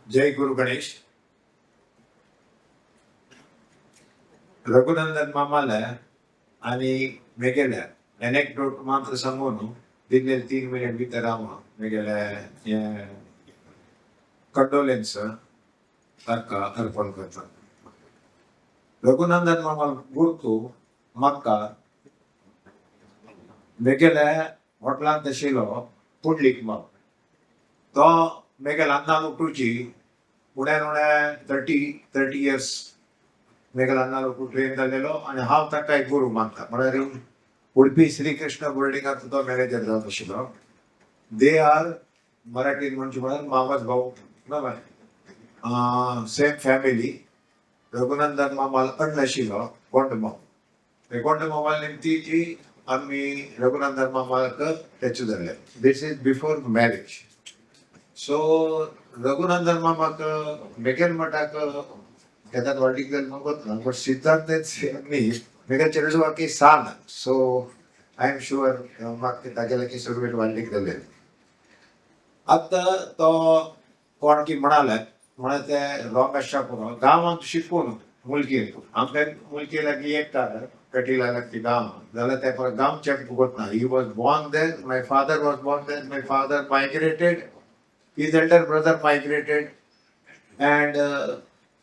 जय गुरु गणेश. रघुनंदन मामाला आणि मेघेला अनेक्डोट मात्र सांगून दिले 3 मिनिट भितर राम मेघेला कंडोलेन्स ताका अर्पण करतात. रघुनंदन मामा गुर्तू मक्का मेघेला हॉटलांत आशिल्लो पुंडलीक माम तो मेघेला अन्नान उठूची उण्यान उण्या 30 इयर्स मेघालयाला लोक ट्रेन झालेलो आणि हांव ताका एक गुरू मानता. म्हळ्यार उडपी श्री कृष्ण बिल्डिंगाचो तो मॅनेजर जावन आशिल्लो. दे आर मराठीन म्हणचे म्हळ्यार मामाच भाऊ सेम फॅमिली. रघुनंदन मामाल अण्ण आशिल्लो गोंड माम. ते गोंड मामाल निमती जी आमी रघुनंदन मामाक टॅचू जाल्ले. This is before marriage. So Raghunandan मामाक मेघेल मठाक त्याच्यात वाढीक जाईल नकोत ना, बट सिद्धांत मी मेघा चेडूचो की San. So I am sure म्हाका तागेले की सुरवेट वाढलीक जाले. आता तो कोण की म्हणाले म्हणे ते लोक आसच्या पुरो गांवांत शिकून मुलगी आमच्या मुलगी लागीं एक कटीला लागती गांव जाल्यार ते परत गांव चेक भोगत ना. He was born there, my father was born there, my father migrated, his Elder brother migrated and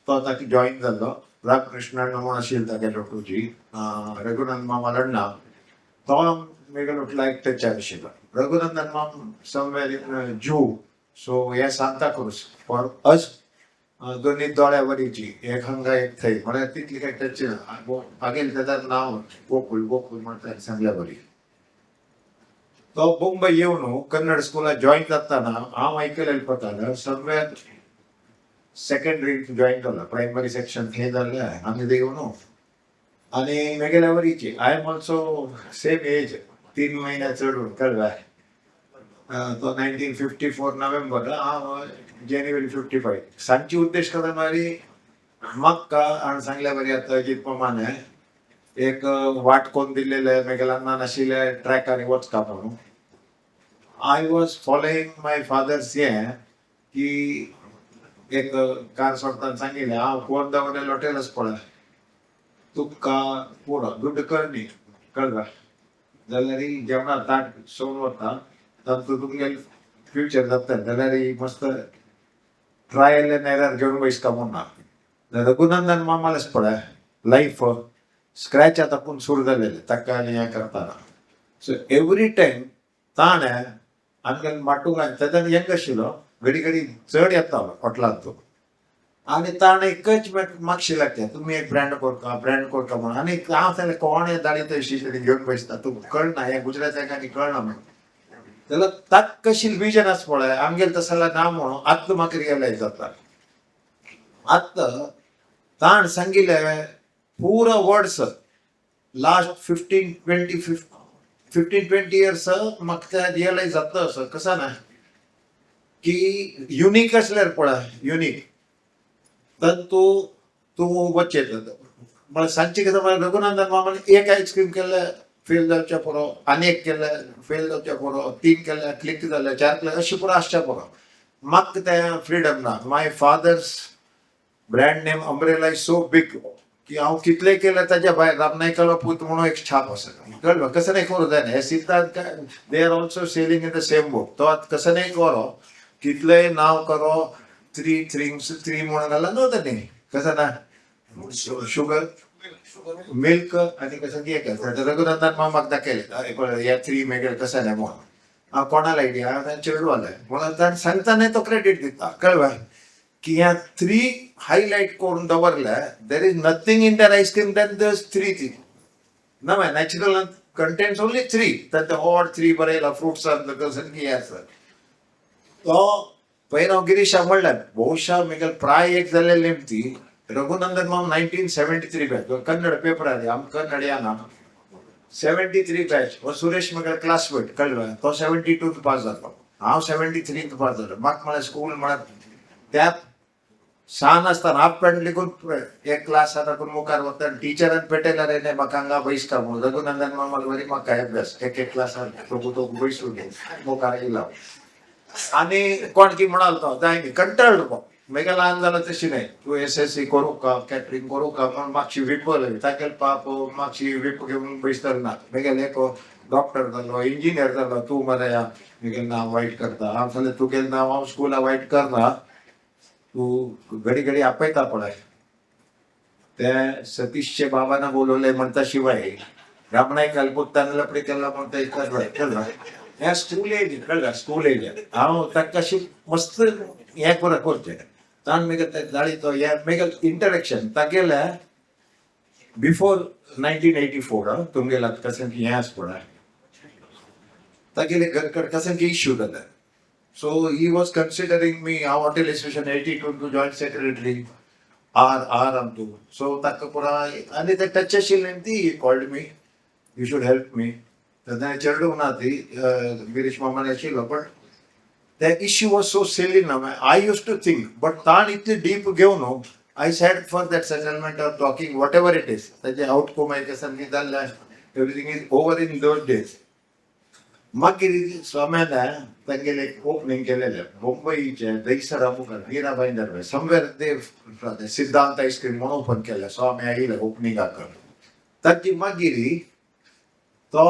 तो ताका जॉईन जाल्लो. रामकृष्ण म्हूण आशिल्लो तागेलो टूजी रघुनंदन मामा लढना तो मेगलो लायक टचार आशिल्लो. रघुनंदन माम समवेर इन जू. सो हे सांता क्रूज फॉर अस दोन्ही दोळ्यावरीची एक हांगा एक थंय म्हळ्यार तितली काय टच मागीर ताचें नांव गोकुळ गोकुळ म्हणटा सांगल्या बरी. तो मुंबय येवन कन्नड स्कुलात जॉईन जाताना हांव आयकलेलें पडटालें समवेर सेकंडरी जॉईन जालो. प्रायमरी सेक्शन हे जाल्ले आमी देव न्हू आनी मेगेल्या वरीची I am also same age 3 महिने चड कळ्ळें. तो 1954 नोव्हेंबर हांव जानेवारी 55. सांजची उद्देश करता मारी मक्का आनी सांगल्या बरी आतां अजीत प्रमाणे एक वाट कोण दिल्लेले मेघेलांना नाशिल्ले ट्रॅकार वचका म्हणून. I was following my father's हें की एक कार सोडताना सांगिल्लें हांव कोण दवरलें हॉटेलच पळय तुका पुरो दुड्ड कर न्ही कळ्ळें जाल्यार जेवणा ताट सोडून वता तातूंत तुमगेलें फ्युचर जाता जाल्यार मस्त ट्रायल एंड एरर घेवन बसका म्हणना. रघुनंदन मामालेच पळय लायफ स्क्रॅच आतां सुरू जालेलें ताका आनी हें करताना. सो एवरी टायम ताणें आमगेले माटूक तेन्ना यंग आशिल्लो घडी घडी चड येतालो हॉटलांत आनी ताणें एकच म्हाका शिलकता तुमी एक ब्रँड करता म्हणून. आनी हांव सांगलें कोण हे दाडी तशी घेवन बसता तुका कळना हें गुजरात्याक आनी कळना म्हणून. जाल्यार ताका कशी विजन आसा पळय आमगेले तसो ना म्हणून आतां म्हाका रियलायज जाता. आतां ताण सांगिल्लें पुरो वर्ड्स लास्ट 15-20 इयर्स म्हाका ते रियलायज जाता असो कसा ना की युनिक असल्यार पळय युनिक तूं वच्चें म्हळ्यार सांजची कितें म्हळ्यार रघुनंदन मामान एक आयस्क्रीम केल्ले फेल जावचे पुरो, आनी एक केल्ले फेल जावचे पुरो, 3 केल्ले क्लिक जाल्ले, 4 केल्ले अशें पुरो आसचे पुरो. म्हाका तें फ्रिडम ना. My father's brand name umbrella is so big की हांव कितलें केलें ताच्या भायर रामनायकालो पूत म्हणून एक छाप आसा. कळ्ळें कसं नाही करूं जाय हे सिद्धांत they are also selling in the same book. तो आतां कसं नाही करो कितलेंय नांव करो 3 म्हणून घाला नव्हतं न्ही कसं ना शुगर मिल्क आनी कसं कितें करता. रघुनंदन मामाक दाखयलें ह्या 3 मेगेल कसं नाही म्हणून हांव कोणाला आयडिया हांव ताणें चेडवालें म्हणून ताणें सांगताना तो क्रेडीट दिता. कळ्ळें की ह्या 3 हायलायट करून दवरले there is nothing in that ice cream than दस 3 थिंग ना माय नॅचरल कंटेन्स ओन्ली 3 तातूंत ऑड 3 बरयला फ्रुट्स आसा कसं कितें आसा. तो पयलो गिरीशा म्हणल्यार भोवशा मेगेल प्राय एक जाल्लेली नेमती रघुनंदन माम 1973 बॅच कन्नड पेपरार आमकां कन्नड येना 73 बॅच हो सुरेश मेगेल क्लासमेट कळ्ळें तो 72 पास जालो हांव 73 पास जालो. म्हाका म्हळ्यार स्कूल म्हळ्यार त्यात सान आसतना हाफ पॅन्ट लिखून एक क्लास आतां मुखार वता टिचरान पेटयल्यार रे म्हाका हांगा बसका म्हणून रघुनंदन मामाल बरी म्हाका अभ्यास एक क्लासार तो बसून मुखार येयला. आनी कोण की म्हणाल तो जाय न्ही कंटाळलो मेगा ल्हान जाल्यार तशी न्हय तूं SSC करूं का कॅटरिंग करूं का म्हण मातशी वीप तागेले पाप मातशी वीप घेवन बसतर ना मेगेले एक डॉक्टर जालो इंजिनियर जालो तूं मरे मेगेलें नांव वायट करता हांव सांगलें तुगेलें नांव हांव स्कुला वायट करना तूं घडी घडी आपयता पळय ते सतीशचे बाबांना बोलवले म्हणता शिवाय रामनायकाला पुत्ताना लपडी केला म्हणता इतकाच कळलं ह्या स्कूल एज कळलं स्कूल एज हांव ताका कशी मस्त हें करचें ताण मेगेल जाळी तो हें मेगेल इंटरेक्शन तागेले बिफोर 1984 तुमगेला कसन की हें आस पळय तागेले घरकड कसन की इश्यू जाले so he was considering me हांव hotel association 82 to joint secretary आर आम तू सो ताका पुरा आनी ते टच आशिल्लें ती called me you should help me तेन्ना चेडूं ना ती गिरीश मामान आशिल्लो पण the issue was so silly now. I used to think, but ताण इतली deep घेऊ न्हू I said for that settlement or talking whatever it is त्याचे outcome आहे कसं निदान everything is over in those days मागीर स्वाम्यान तांगेले ओपनिंग केलेले मुंबईचे दहीसरा मुखार मीराबाई दरवे समवेर ते सिद्धांत आईस्क्रीम म्हणून ओपन केले स्वामी आयिल्ले ओपनिंगाक ताची मागीर तो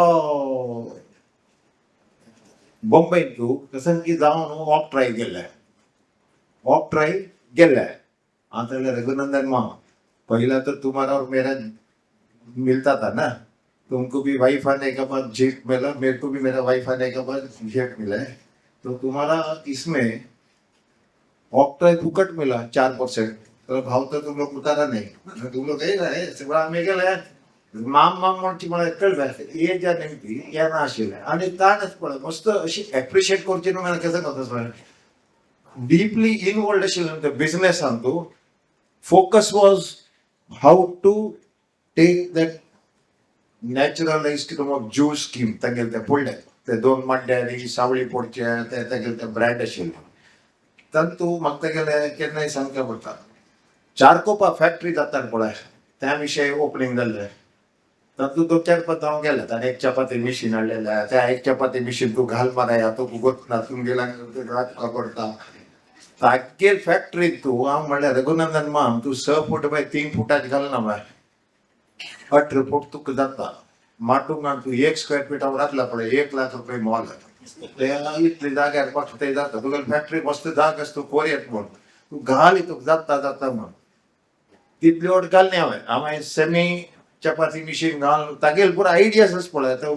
बॉम्बे तू कसं की जाऊन वॉक ट्राय गेले आता रघुनंदन मामा पहला तो तुम्हारा और मेरा मिलता था ना तुमको भी वाइफ आने के बाद जेट मिला मेरे को भी मेरा वाइफ आने के बाद जेट मिला है तो तुम्हारा इसमें वॉक ट्राय फुकट मिला 4% तो भाव तो तुम लोग उतारा नहीं तुम लोग गए ना में गेला माम म्हणची मला कळलं हे ज्या नेमकी यांना आशिल्लें आणि ताणच पळय मस्त अशी एप्रिशिएट करची न्हू मला कसं करता डीपली इनवॉल्ड आशिल्लें ते बिझनेसान तूं focus was how to take that natural ice cream of juice scheme तांगेले ते पडले ते 2 मड्ड्यारी सावळी पोडचे ते तांगेले ते ब्रँड आशिल्ले तातूंत तूं म्हाका तेगेले केन्नाय सांगचें पडटा चारकोपा फॅक्टरी जाता पळय त्या विशयी ओपनिंग जाल्लें तातूंत 2-4 हांव गेले ताणें एक चपाती मिशीन हाडलेलें त्या एक चपाती मिशीन तूं घाल माराया तो गोत ना तुमगेला रातका करता तागेल फॅक्टरींत तूं हांव म्हणल्यार रघुनंदन माम तूं 6 फूट बाय 3 फुटाची घालना बाय 18 फूट तुका जाता माटूंगान तूं 1 स्क्वेअर फिटावर घातला पळय 1 लाख रुपये मोल ते इतली जाग्यार फक्त ते जाता तुगेली फॅक्टरी मस्त जाग आसा तूं कोरयेत म्हण तूं घाल तुका जाता म्हण तितली ओट घालनी हांवें सेमी चपाती मिशीन घालून तागेल पुरो आयडियाज पळय तो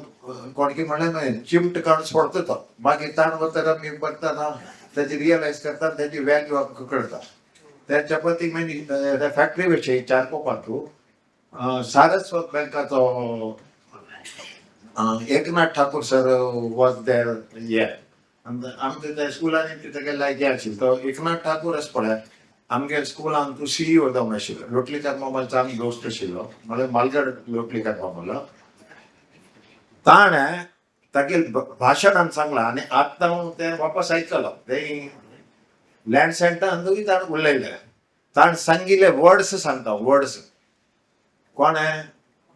कोणकी म्हणल्यार चिमट काडून सोडता तो मागीर ताण वता मी करतना त्याची रियलायज करता त्याची व्हॅल्यू आमकां कळटा त्या चपाती मागीर त्या फॅक्टरी विशयी चारकोपाक तूं सारस्वत बँकाचो Eknath Thakur sir was there ये आमच्या त्या स्कुलांनी तेगे लायकी आशिल्लो तो एकनाथ ठाकूर आसा पळय आमगे स्कुलान तूं CEO जावन आशिल्लो लोटलीकर मामाचो आमी दोस्त आशिल्लो म्हळ्यार मालगड लोटलीकर मामालो ताणें तागेल भाशणान सांगलां आनी आतां हांव तें वापस आयकलो ते लँड सेंटरांतूय ताणें उलयलें ताणें सांगिल्ले वर्ड्स सांगता वर्ड्स कोणें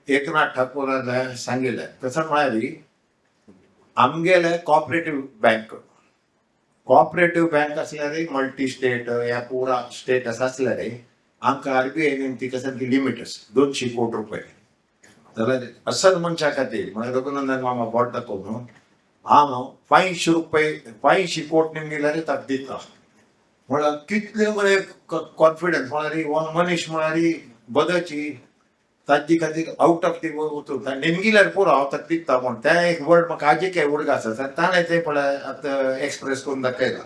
एकनाथ ठाकूरान सांगिल्लें कसं म्हळ्यार आमगेले कॉपरेटिव्ह बँक असल्यार मल्टी स्टेट या पुरा स्टेटस असल्यार आमकां RBI ती कसं ती लिमीट आसा 200 कोटी रुपये जाल्यार असल मनशा खातीर म्हळ्यार रघुनंदन मामा बोट दाखोवन हांव 500 कोटी निमगेल्यार ताका दिता म्हळ्यार कितले म्हळ्यार कॉन्फिडन्स म्हळ्यार हो मनीस म्हळ्यार बदची ताची खातीर आउट ऑफ दी उतरता निमगिल्यार पुरो हांव ताका दिता म्हण तें एक वर्ड म्हाका आजी काय उडगा आसा ताणें तें पळय आतां एक्सप्रेस करून दाखयला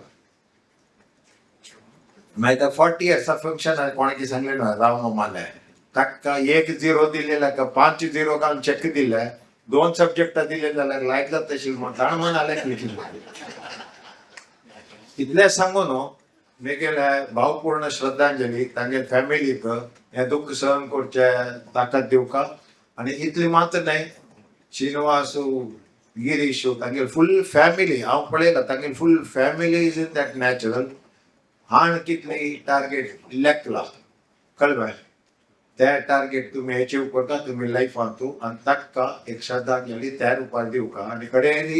मागीर 40 इयर्सा फंक्शन कोणाकी सांगलें ना राव मामाले ताका 1 0 दिलेला का 5 0 घालून चेक दिले 2 सब्जेक्टां दिले जाल्यार लायक जाता आशिल्लें म्हण ताणें म्हणालें इतलें सांगून मेगेले भावपूर्ण श्रद्धांजली तांगे फॅमिलीक हें दुःख सहन करचें ताकद दिवका आनी इतली मात्र न्हय श्रीनिवास गिरीश तांगे फूल फॅमिली हांव पळयलां तांगे full family is in that natural हाण कितली टार्गेट लेखला कळ्ळें त्या टार्गेट तुम्ही अचीव करता तुम्ही लायफांत आनी ताका एक श्रद्धांजली त्या रुपार दिवका आनी कडेन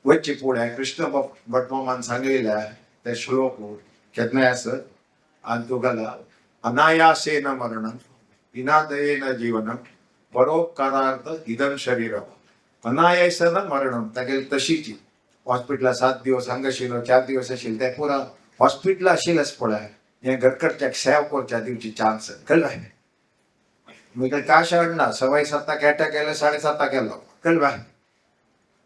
वच्चे फुडें कृष्ण भट मामान सांगलेले ते श्लोक केन्नाय आसत आणि तुगला अनायासेन मरणं विनादयेन जीवनं परोपकारार्थ इदं शरीरं अनायासन मरणं तागेल तशीची हॉस्पिटला 7 दिवस हांगाशिलो 4 दिवस आशिल ते पुरा हॉस्पिटला आशिलच पळय हे घरकडच्याक सेव करच्या दिवची चान्स कळलं मी काश हाडना सवाय 7 एटा केलं 7:30 केलो कळलं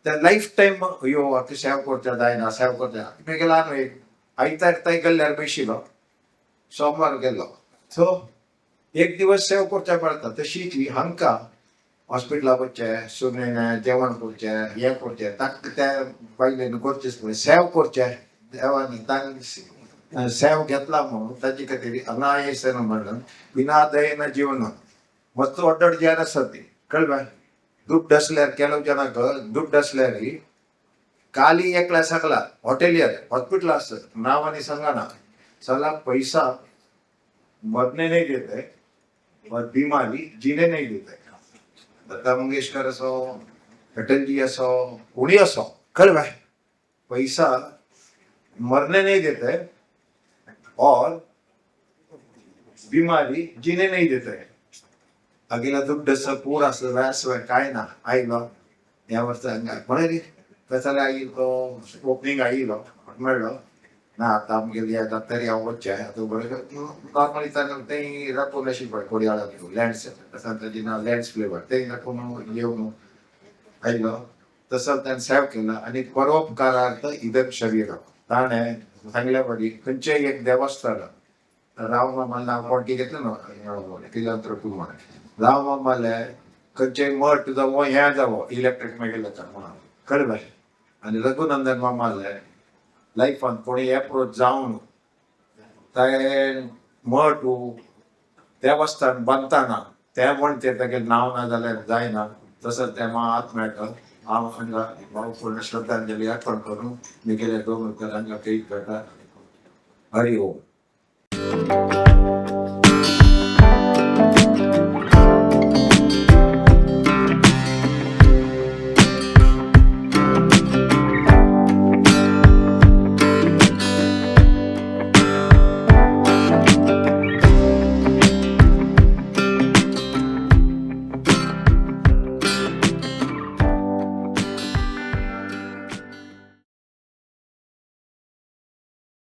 त्या लाईफ टाइम यो आता सेव करच्या जायना सेव करच्या मी गेला न्हू एक आयतार ताई गेल्यार बशिलो सोमवार गेलो सो एक दिवस सेव करच्या पडटा तशीच ही हांकां हॉस्पिटला वचचे सुनेन जेवण करचे हे करचे तांकां त्या बायलेन करचेच पळय सेव करचे देवानी तांकां सेव घेतला म्हणून ताचे खातीर अनायसन म्हणून विनादयेन जीवन मस्त ऑर्डर जे आसा ती कळलं ದುಡ್ಡು ಡಸ್ಲರ್ ಕೆಲವು ಜನಕ್ಕೆ ದುಡ್ಡು ಡಸ್ಲರಿ ಖಾಲಿ एकला सगला हॉटेलियर हॉस्पिटल असतं नावाने सांगा ना चला पैसा मरने नहीं देते और बीमारी जीने नहीं देते लता मंगेशकर असो अटल जी असो कोणी असो कळ भाई पैसा मरने नहीं देते और बीमारी जीने नहीं देते अगेला दुड्ड पूर असं व्यास काय ना आईलो या वर्ष म्हणे कसाला आईलो ओपनिंग आईलो म्हणलो ना आता आमगे येतात तरी आवडचे आता बरोबर नॉर्मली तर ते राखून अशी पड कोडी आला लँड्स तसं त्याची ना लँड्स फ्लेवर ते राखून येऊन आईलो तसं त्याने सेव केलं आणि परोपकारार्थ इदं शरीर ताणे सांगल्या पडी खंयचे एक देवस्थान राव मामाला नाव कोणती घेतलं ना फिलॉन्थ्रोपी म्हणून राव मामाले खंयचे मठ जावो हे जावो इलेक्ट्रीक मेगेलेचा म्हणून कळलं आणि रघुनंदन मामाले लायफान कोणी एप्रोच जावन ते मठ देवस्थान बांदताना ते म्हणते तेगे नाव ना जाल्यार जायना तसंच ते मात मेळटा हांव हांगा भावपूर्ण श्रद्धांजली अर्पण करून मुगेले दोन कलांगा करीत बेटा हरि ओम